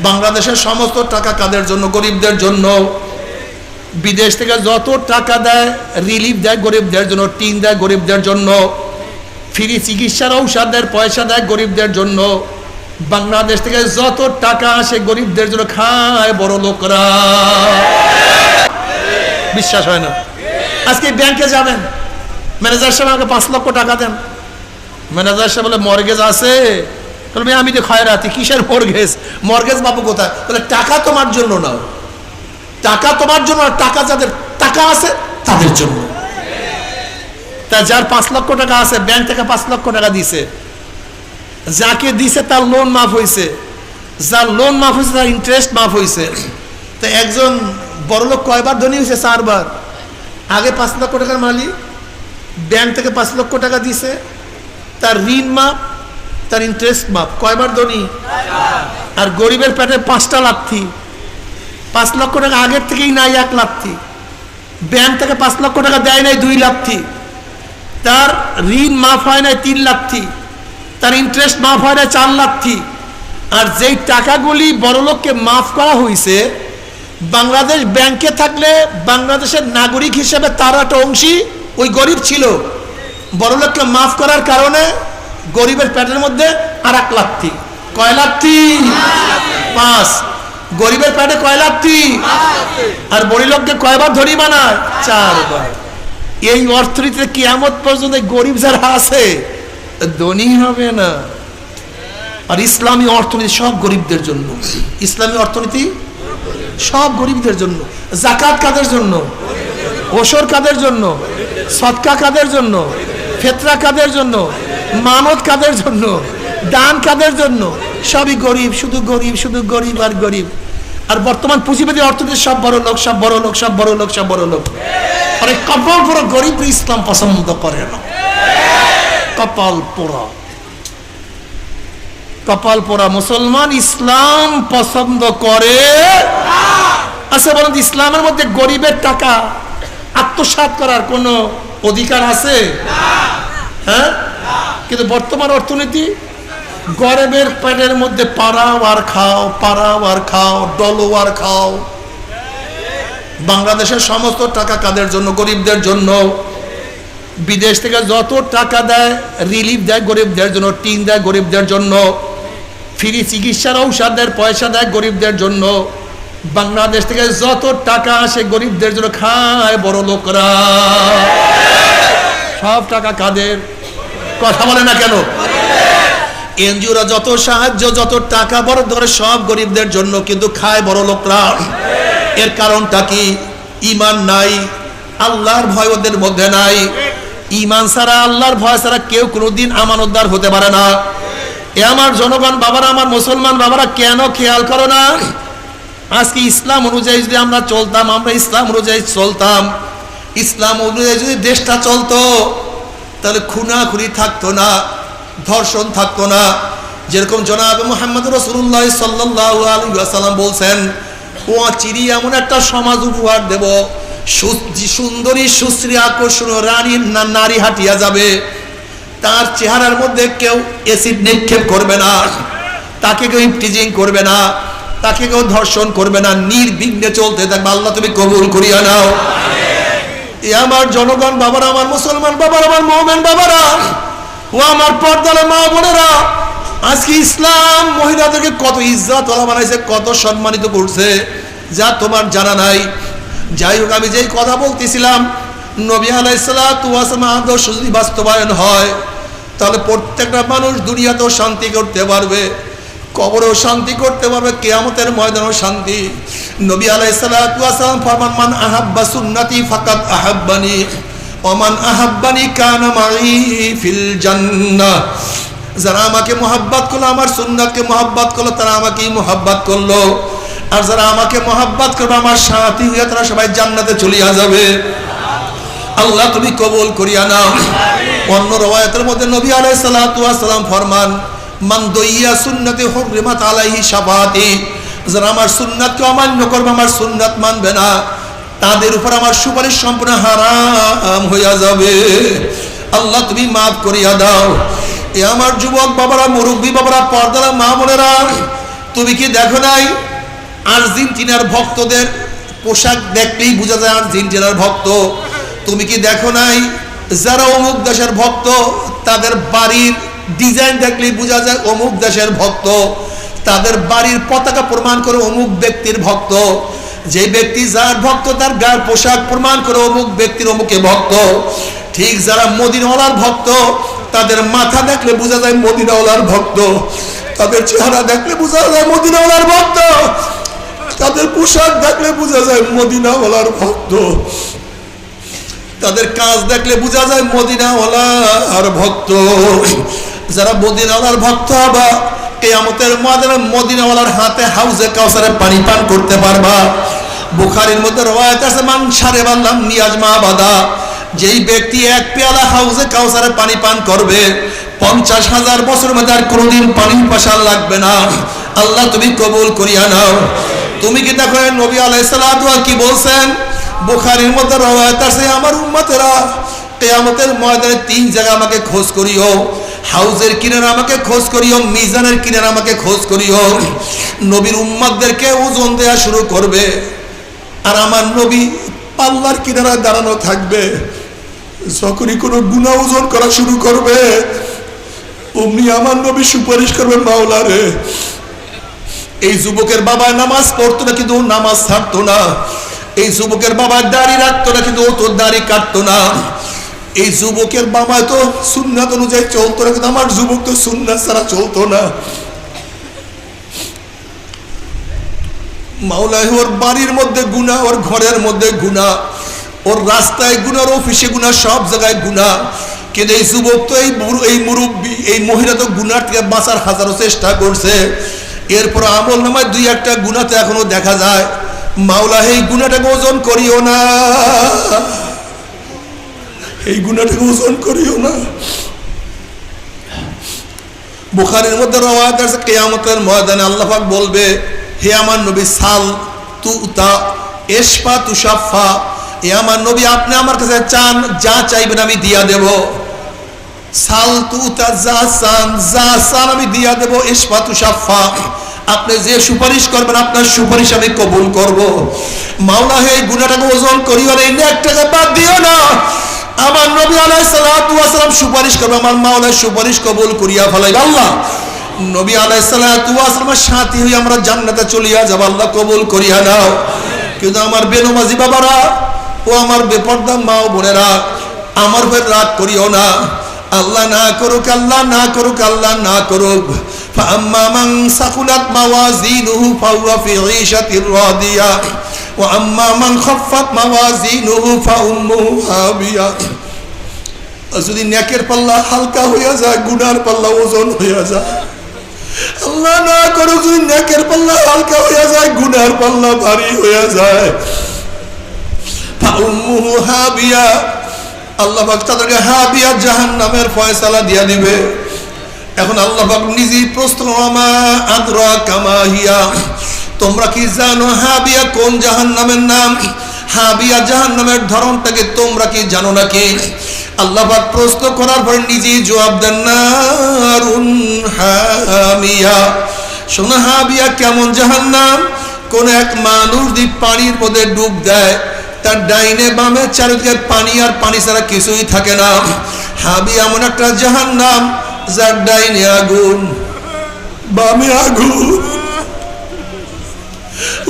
বাংলাদেশের সমস্ত টাকা কাদের জন্য? গরিবদের জন্য। বিদেশ থেকে যত টাকা দেয়, রিলিফ দেয় গরিবদের জন্য, টিন দেয় গরিবদের জন্য, ফ্রি চিকিৎসার ঔষধ দেয়, পয়সা দেয় গরিবদের জন্য। বাংলাদেশ থেকে যত টাকা আসে গরিবদের জন্য, খায় বড় লোকরা। বিশ্বাস হয় না? আজকে ব্যাংকে যাবেন, ম্যানেজার সাহেব আমাকে 5 লক্ষ টাকা দেন। ম্যানেজার সাহেব বলে মর্গেজ আছে। বলবে আমি তো খয়রাতি। কিসের মর্গেজ? মর্গেজ বাবু কোথায়? বলে টাকা তোমার জন্য নাও, টাকা তোমার জন্য, আর টাকা যাদের টাকা আছে তাদের জন্য। তা যার 5 লক্ষ টাকা আছে, ব্যাংক থেকে 5 লক্ষ টাকা দিছে, যাকে দিছে তার লোন মাফ হয়েছে, যার লোন মাফ হয়েছে তার ইন্টারেস্ট মাফ হয়েছে। তো একজন বড়লোক কয়বার ধনী হয়েছে? 4 বার। আগে 5 লক্ষ টাকার মালিক, ব্যাংক থেকে 5 লক্ষ টাকা দিছে, তার ঋণ মাফ, তার ইন্টারেস্ট মাফ। কয়বার ধনী? আর গরিবের পেটে 5টা লাথি। 5 লক্ষ টাকা আগের থেকেই নাই 1 লাথি, ব্যাংক থেকে 5 লক্ষ টাকা দেয় নাই 2 লাথি, তার ঋণ মাফ হয় নাই 3 লাথি, তার ইন্টারেস্ট মাফ হয় নাই 4 লাথি। আর যেই টাকাগুলি বড়লোককে মাফ করা হয়েছে, বাংলাদেশ ব্যাংকে থাকলে বাংলাদেশের নাগরিক হিসেবে তার একটা অংশী ওই গরিব ছিল। বড়লোককে মাফ করার কারণে গরিবের পেটের মধ্যে আর 1 লাথি। কয় লাথি? 5। গরিবের পেটে কয় লাথি? আর বড় লোককে কয়বার ধনী বানায়? 4 বার। এই অর্থনীতিতে কিয়ামত পর্যন্ত গরিব যারা আছে ধনী হবে না। আর ইসলামী অর্থনীতি সব গরিবদের জন্য। ইসলামী অর্থনীতি সব গরিবদের জন্য। যাকাত কাদের জন্য? ওশর কাদের জন্য? সদকা কাদের জন্য? ফিতরা কাদের জন্য? মানত কাদের জন্য? দান কাদের জন্য? সবই গরিব, শুধু গরিব, শুধু গরিব আর গরিব। আর বর্তমান পুঁজিবাদী অর্থনীতি সব বড় লোক, সব বড় লোক, সব বড় লোক, সব বড় লোক। আরে কপাল পোড়া গরিব ইসলাম পছন্দ করে না। কপাল পোড়া, কপাল পোড়া মুসলমান ইসলাম পছন্দ করে। আচ্ছা বলুন, ইসলামের মধ্যে গরিবের টাকা আত্মসাৎ করার কোনো অধিকার আছে? হ্যাঁ, কিন্তু বর্তমান অর্থনীতি গরিবের পেটের মধ্যে পাড়াও আর খাও, পাড়াও আর খাও, ডলো আর খাও। বাংলাদেশের সমস্ত টাকা কাদের জন্য? গরিবদের জন্য। বিদেশ থেকে যত টাকা দেয়, রিলিফ দেয় গরিবদের জন্য, টিন দেয় গরিবদের জন্য, ফ্রি চিকিৎসার ঔষধ দেয়, পয়সা দেয় গরিবদের জন্য। বাংলাদেশ থেকে যত টাকা আসে গরিবদের জন্য, খায় বড় লোকরা। সব টাকা কাদের? কথা বলে না কেন? এনজিওরা যত সাহায্য, যত টাকা বরাদ্দ করে সব গরিবদের জন্য, কিন্তু খায় বড় লোকরা। এর কারণটা কি? ঈমান নাই, আল্লাহর ভয় ওদের মধ্যে নাই। ঈমান ছাড়া, আল্লাহর ভয় ছাড়া কেউ কোনোদিন আমানতদার হতে পারে না। এ আমার জনগণ বাবারা, আমার মুসলমান বাবারা, কেন খেয়াল করো না? আজকে ইসলাম অনুযায়ী যদি আমরা চলতাম, আমরা ইসলাম অনুযায়ী চলতাম, ইসলাম অনুযায়ী যদি দেশটা চলতো, তাহলে খুনাখুনি থাকতো না, ধর্ষণ থাকতো না। যেরকম জনাবে মুহাম্মদ রাসূলুল্লাহ সাল্লাল্লাহু আলাইহি ওয়াসাল্লাম বলছেন, ও চিরি এমন একটা সমাজ উপহার দেব, সুন্দরী সুশ্রী আকর্ষণীয় রানীর নারী হাঁটিয়া যাবে, তার চেহারার মধ্যে কেউ অ্যাসিড নিক্ষেপ করবে না, তাকে কেউ টিজিং করবে না, তাকে কেউ ধর্ষণ করবে না, নির্বিঘ্নে চলতে থাকবে। আল্লাহ তুমি কবুল করিয়া নাও। এ আমার জনগণ বাবারা, আমার মুসলমান বাবারা, আমার মুমিন বাবারা, ও আমার পর্দার মা বোনেরা, আজকে ইসলাম মহিলাদেরকে কত ইজ্জত ওয়ালা বানাইছে, কত সম্মানিত করছে, যা তোমার জানা নাই। যাই হোক, আমি যেই কথা বলতেছিলাম, নবী আলাইহিস সালাতু ওয়াস সালাম আদর্শ যদি বাস্তবায়ন হয়, তাহলে প্রত্যেকটা মানুষ দুনিয়াতেও শান্তি করতে পারবে, কবরেও শান্তি করতে পারবে, কিয়ামতের ময়দানেও শান্তি। নবী আলাইহিস সালাতু ওয়াস সালাম ফরমান, মান আহাব্বা সুন্নতি ফাকাদ আহাব্বানি ওয়া মান আহাব্বানি কানা মাই ফিল জান্নাহ। যারা আমাকে মুহাব্বত করলো, আমার সুন্নাতকে মুহাব্বত করলো, তারা আমাকেই মুহাব্বত করলো। আর যারা আমাকে মুহাব্বত করবে, আমার সাথী হয়ে তারা সবাই জান্নাতে চলিয়া যাবে। আল্লাহ তুমি কবুল করিয়া নাও। অন্য রওয়ায়াতের মধ্যে নবী আলাইহিস সালাতু ওয়াস সালাম ফরমান, মান দইয়া সুন্নতি হুররিমাত আলাইহি শাফাআতি। যারা আমার সুন্নাতকে অমান্য করবে, আমার সুন্নাত মানবে না, তাদের উপর আমার সুপারিশ সম্পূর্ণ হারাম হইয়া যাবে। আল্লাহ তুমি মাফ করিয়া দাও। এ আমার যুবক বাবারা, মুরব্বী বাবারা, পর্দার মা বোনেরা, তুমি কি দেখো নাই আর্জেন্টিনার ভক্তদের পোশাক দেখলেই বোঝা যায় আর্জেন্টিনার ভক্ত? তুমি কি দেখো নাই যারা অমুক দেশের ভক্ত তাদের বাড়ির ডিজাইন দেখলেই বোঝা যায় অমুক দেশের ভক্ত, তাদের বাড়ির পতাকা প্রমাণ করে অমুক ব্যক্তির ভক্ত, যে ব্যক্তি যার ভক্ত তার গায়ের পোশাক প্রমাণ করে অমুক ব্যক্তির অমুকে ভক্ত। ঠিক যারা মদিনাওয়ালার ভক্ত তাদের মাথা দেখলে বোঝা যায় মদিনাওয়ালার ভক্ত, তাদের চেহারা দেখলে বোঝা যায় মদিনাওয়ালার ভক্ত, তাদের পোশাক দেখলে বোঝা যায় মদিনাওয়ালার ভক্ত, তাদের কাজ দেখলে বোঝা যায় মদিনাওয়ালার ভক্ত। যারা মদিনাওয়ালার ভক্ত হবা কিয়ামতের ময়দানে মদিনাওয়ালার হাতে হাউজে কাউসারে পানি পান করতে পারবা। বুখারীর মধ্যে রওয়ায়াত আছে মান শারিবা লাম ইয়াজমা আবাদা, যেই ব্যক্তি এক পেয়ালা হাউজে কাউসারে পানি পান করবে 50,000 বছর মধ্যে আর কোনোদিন পানি পাশা লাগবে না। আল্লাহ তুমি কবুল করিয়া নাও। তুমি কি দেখো নবী আলাইহিস সালাতু কি বলছেন? বুখারীর মধ্যে রওয়ায়াত আছে আমার উম্মতেরা কিয়ামতের ময়দানে 3 জায়গা আমাকে খোঁজ করিও, হাউজের কিনারে আমাকে খোঁজ করিও, মিজানের কিনারে আমাকে খোঁজ করিও। নবীর উম্মতদেরকে ওজন দেয়া শুরু করবে আর আমার নবী পাল্লার কিনারে দাঁড়ানো থাকবে। যখনই কোনো গুনাহ ওজন করা শুরু করবে অমনি আমার নবী সুপারিশ করবে মাওলা রে, এই যুবকের বাবা নামাজ পড়তো না কিন্তু নামাজ ছাড়তো না, এই যুবকের বাবা দাড়ি রাখতো না কিন্তু ও তো দাড়ি কাটতো না, এই যুবকের বাবা তো সুন্নাত অনুযায়ী চলতো না কিন্তু আমার যুবক তো সুন্নাত ছাড়া চলতো না। মাওলা ওর বাড়ির মধ্যে গুনাহ, ওর ঘরের মধ্যে গুনাহ, ওর রাস্তায় গুনাহ, ওর অফিসে গুনাহ, সব জায়গায় গুনাহ। কিন্তু এই যুবক তো এই মুরব্বী এই মহিলা তো গুনাহ থেকে বাঁচার হাজারো চেষ্টা করছে, এরপর আমল নামায় 2-1টা গুনাহ তো এখনো দেখা যায়। মাওলা এই গুনাহটাকে ওজন করিও না, এই গুনাহটাকে ওজন করিও না। বুখারীর মধ্যে রওয়ায়াত আছে কিয়ামতের ময়দানে আল্লাহ পাক বলবে হে আমার নবী সাল তুতা ইশফা তুশাফা, হে আমার নবী আপনি আমার কাছে চান, যা চাইবেন আমি দিয়া দেব। সাল তুতা যা চান আমি দিয়া দেব, ইশফা তুশাফা আপনি যে সুপারিশ করবেন আপনার সুপারিশ আমি কবুল করব। মাওলা হে গুনাহটাকে ওজন করিও না, এই নেকটাকে বাদ দিও না। আমার নবী আলাইহিস সালাতু ওয়াস সালাম সুপারিশ করবে, আমার মাওলা সুপারিশ কবুল করিয়া ফেলাইবে। আল্লাহ নবী আলাইহিস সালাতু ওয়াস সালামের সাথী হই আমরা জান্নাতে চলিয়া যাব, আল্লাহ কবুল করিয়া নাও। কিন্তু আমার বেনমাজি বাবারা ও আমার বেপরদা মা ও বোনেরা আমার উপর রাগ করিও না। আল্লাহ না করুক, আল্লাহ না করুক, আল্লাহ না করুক। ফাআম্মা মান সাকুলাত মাওয়াজিনুহু ফাহুয়া ফি ঈশাতির রাদিয়া ওয়া আম্মা মান খাফফাত মাওয়াজিনুহু ফাউম্মুহু হাবিয়া। যদি নেকের পাল্লা হালকা হইয়া যায় গুনার পাল্লা ওজন হইয়া যায়। আল্লাহ না করুক যদি নেকের পাল্লা হালকা হইয়া যায় গুনার পাল্লা ভারী হইয়া যায়। ফাউম্মুহু হাবিয়া, আল্লাহ পাক তাদেরকে হাবিয়া জাহান্নামের ফয়সালা দিয়া দিবে। এখন আল্লাহ পাক নিজেই প্রশ্ন আমা আদরাকা মা হিয়া, তোমরা কি জানো হাবিয়া কোন জাহান্নামের নাম? হাবিয়া জাহান্নামের ধরনটাকে তোমরা কি জানো নাকি? আল্লাহ পাক প্রশ্ন করার পর নিজেই জবাব দেন নারুন হামিয়া। শোনো হাবিয়া কেমন জাহান্নাম, কোন এক মানুষ যদি পানির মধ্যে ডুব দেয় তার ডাইনে বামে চারিদিকে পানি আর পানি ছাড়া কিছুই থাকে না। হাবিয়া এমন একটা জাহান্নাম যার ডাইনে আগুন, বামে আগুন,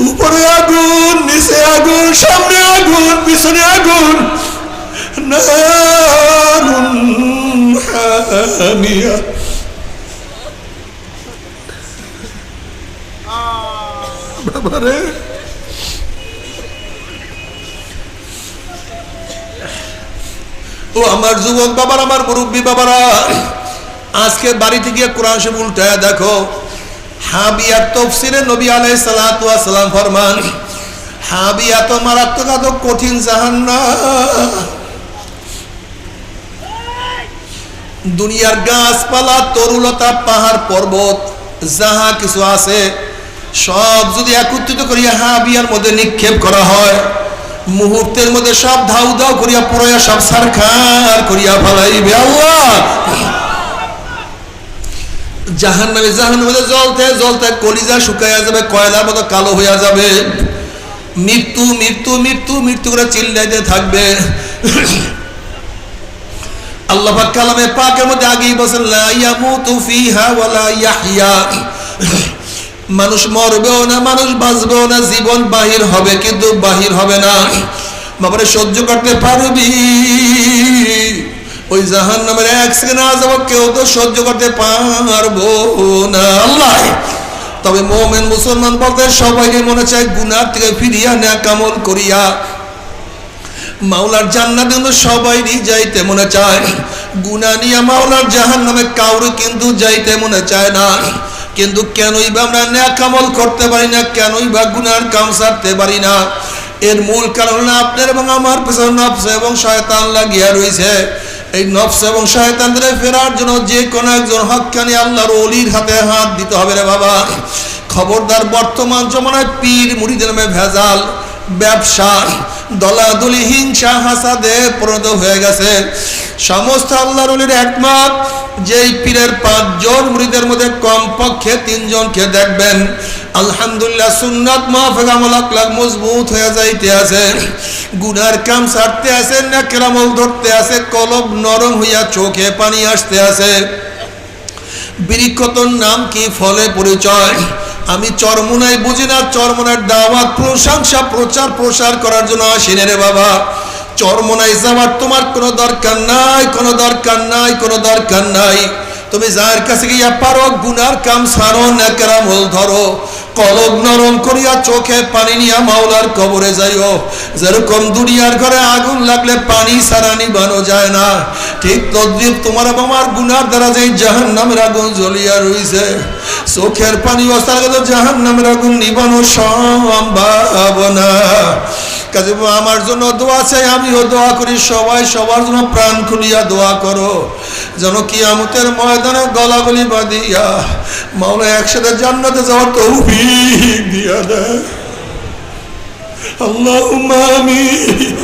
উপরে আগুন, নিচে আগুন, সামনে আগুন, পিছনে আগুন। নারুন হামিয়া। বাবারে ও আমার যুবক বাবার, আমার মুরব্বী বাবারা, আজকে বাড়িতে গিয়ে কোরআন শরীফ উল্টায়া দেখো। হাবিয়ার তাফসীরে নবী আলাইহিস সালাতু ওয়াস সালাম ফরমান হাবিয়া তো মারাত্মক কঠিন জাহান্নাম। দুনিয়ার গাছপালা তরুলতা পাহাড় পর্বত যাহা কিছু আছে সব যদি একত্রিত করিয়া হাবিয়ার মধ্যে নিক্ষেপ করা হয় মুহূর্তের মধ্যে সব ধাউ ধাউ করিয়া পুরাইয়া সব সারখার করিয়া ফেলাইবে। আল্লাহ জাহান্নামে জ্বলতে জ্বলতে কলিজা শুকাইয়া যাবে, কয়লার মতো কালো হইয়া যাবে। মৃত্যু মৃত্যু মৃত্যু মৃত্যু করে চিল্লাইতে থাকবে। আল্লাহ পাক কালামে পাকের মধ্যে আগেই বলেন লা ইয়ামুতু ফিহা ওয়ালা ইয়াহইয়া, মানুষ মরবেও না, মানুষ বাঁচবেও না, জীবন বাহির হবে কিন্তু বাহির হবে না। বাবারে সহ্য করতে পারবি? ওই জাহান্নামের এক সেকেন্ড আযাব কেউ তো সহ্য করতে পারবো না আল্লাহ। তবে মুমিন মুসলমান বলতে সবাইকে মনে চায় গুনাহ থেকে ফিরিয়া নেক আমল করিয়া মাওলার জান্নাতে কিন্তু সবাইরই যাইতে মনে চায়। গুনাহ নিয়ে মাওলার জাহান্নামে কাউরে কিন্তু যাইতে মনে চায় না। কিন্তু কেনই বা আমরা নেক আমল করতে পারি না, কেনই বা গুনার কাম ছাড়তে পারি না? এর মূল কারণ আপনার এবং আমার পেছনে নফস এবং শয়তান লাগিয়া রয়েছে। এই নফস এবং শয়তানদের ফেরার জন্য যে কোনো একজন হক্কানি আল্লাহর ওলির হাতে হাত দিতে হবে রে বাবা। খবরদার, বর্তমান জমানায় পীর মুরিদের নামে ভেজাল, ব্যবসা, দলাদলি, হিংসা, হাসাদে পরিণত হয়ে গেছে। সমস্ত আল্লাহর ওলির একমত যেই পীরের 5 জন মুরিদের মধ্যে কমপক্ষে 3 জনকে দেখবেন আলহামদুলিল্লাহ সুন্নাত মাফিক আমল আখলাক মজবুত হয়ে যাইতে আছে, গুনার কাম ছাড়তে আছে, নেকের আমল ধরতে আছে, কলব নরম হইয়া চোখে পানি আসতে আছে। বৃক্ষতর নাম কি, ফলে পরিচয়। আমি চরমুনাই বুঝি না, চরমুনার দাওয়াত প্রশংসা প্রচার প্রসার করার জন্য আসিনি রে বাবা। চরমুনাই যাওয়ার তোমার কোনো দরকার নাই, কোনো দরকার নাই, কোনো দরকার নাই। তুমি যার কাছে গিয়া পারো গুনার কাম ছাড়ো, নেকের আমল ধরো, কলব নরম করিয়া চোখে পানি নিয়া মাওলার কবরে যাইও। যেরকম দুনিয়ার ঘরে আগুন লাগলে পানি ছাড়া নিবানো যায় না, ঠিক তদ্রুপ তোমার আমার গুনার দ্বারা যে জাহান্নামের আগুন জ্বলিয়া রইছে, চোখের পানি অবস্থার গেলে জাহান্নামের আগুন নিবানো সম্ভব না। কাজে আমার জন্য দোয়া চাই, আমিও দোয়া করি, সবাই সবার জন্য প্রাণ খুলিয়া দোয়া করো, যেন কিয়ামতের ময়দানে গলাগলি বাঁধিয়া মাওলা একসাথে জান্নাতে যাওয়ার তৌফিক দিয়া দেয়। আল্লাহুম্মা আমিন।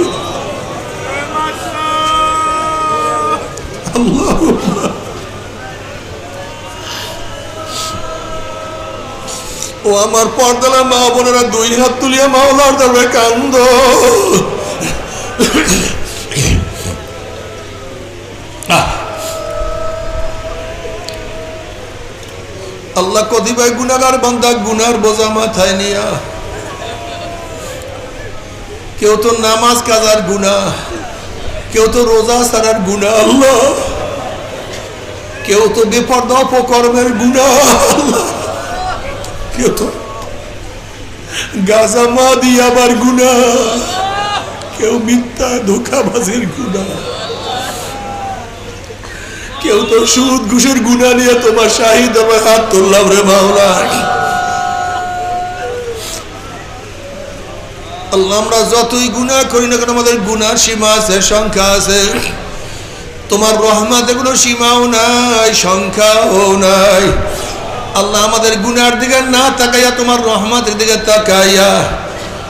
আল্লাহুম্মা। ও আমার পর্দালা মা বোনেরা, 2 হাত তুলিয়া মাওলার দরবারে কান্দো। আল্লাহ কতিপয় গুনাহগার বান্দা গুনার বোঝা মাথায় নিয়া, কেউ তো নামাজ কাজার গুনাহ, কেউ তো রোজা ছাড়ার গুনাহ, আল্লাহ কেউ তো বেপরদা অপকর্মের গুনাহ, কেউ তো গাঁজা মা দিয়াবার গুনাহ, কেউ মিথ্যা ধোঁকাবাজির গুনাহ, কেউ তো সুদ ঘুষের গুনাহ নিয়ে তোমার শাহিদ আমার হাত তুললাম রে মাওলা। আল্লাহ আমরা যতই গুনাহ করি না কেন আমাদের গুনার সীমা আছে, সংখ্যা আছে। তোমার রহমতের কোনো সীমাও নাই, সংখ্যাও নাই। আল্লাহ আমাদের গুনার দিকে না তাকাইয়া তোমার রহমতের দিকে তাকাইয়া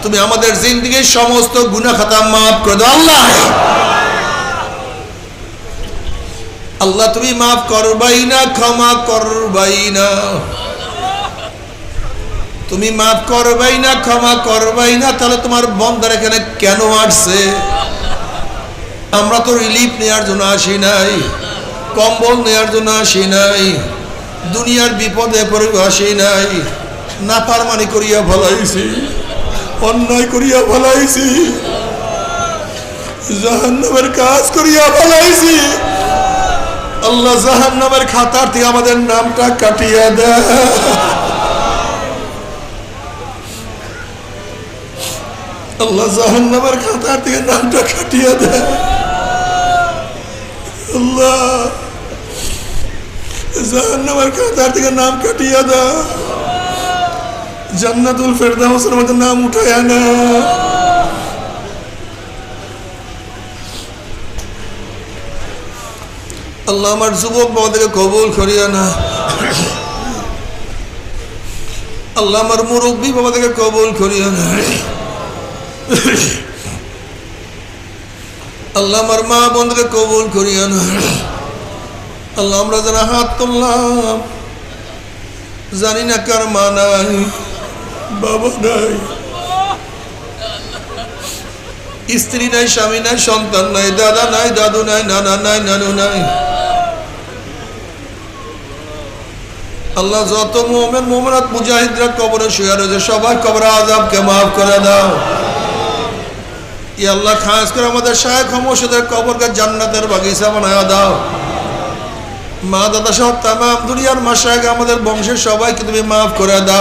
তুমি আমাদের জিন্দেগীর সমস্ত গুনাহ খাতা মাফ করে দাও আল্লাহ। আল্লাহ তুমি মাফ করবাই না, ক্ষমা করবাই না, তুমি মাফ করবাই না, ক্ষমা করবাই না। তাহলে তোমার বন্দার এখানে কেন আসছে? আমরা তো রিলিফ নেওয়ার জন্য আসি নাই, কম্বল নেওয়ার জন্য আসি নাই, দুনিয়ার বিপদে পড়ে আসি নাই। নাফরমানি করিয়া ফলাইছি, অন্যায় করিয়া ফলাইছি, জাহান্নামের কাজ করিয়া ফলাইছি। আল্লাহ জাহান্নামের খাতার থেকে আমাদের নামটা কাটিয়া দেয়। আল্লাহ জাহান্নামের খাতার থেকে নামটা কাটিয়া দেয়। আল্লাহ জাহান্নামের খাতার থেকে নাম কাটিয়া দেয়, জান্নাতুল ফেরদাউসের মধ্যে নাম উঠায়া না। আল্লাহ আমার যুবক বাবাদেরকে কবুল করিয়া না। আল্লাহ আমার মুরব্বী বাবাদেরকে কবুল করিয়া না। আল্লাহ আমার মা বোনদেরকে কবুল করিয়া না। আল্লাহ আমরা যারা হাত তুললাম জানি না কার মা নাই, বাবা নাই, স্ত্রী নাই, স্বামী নাই, সন্তান নাই, দাদা নাই, দাদু নাই, নানা নাই, নানু নাই। আল্লাহ যত মুমিন মুমিনাত মুজাহিদরা কবরে শুয়ে রয়েছে সবার কবরে আযাবকে মাফ করে দাও। ইয়া আল্লাহ খাস করে আমাদের শায়েখ মুর্শিদের কবরকে জান্নাতের বাগিচা বানায়া দাও। মা দাদা সহ তামাম দুনিয়ার মাশায়েখ আমাদের বংশের সবাইকে তুমি মাফ করে দাও।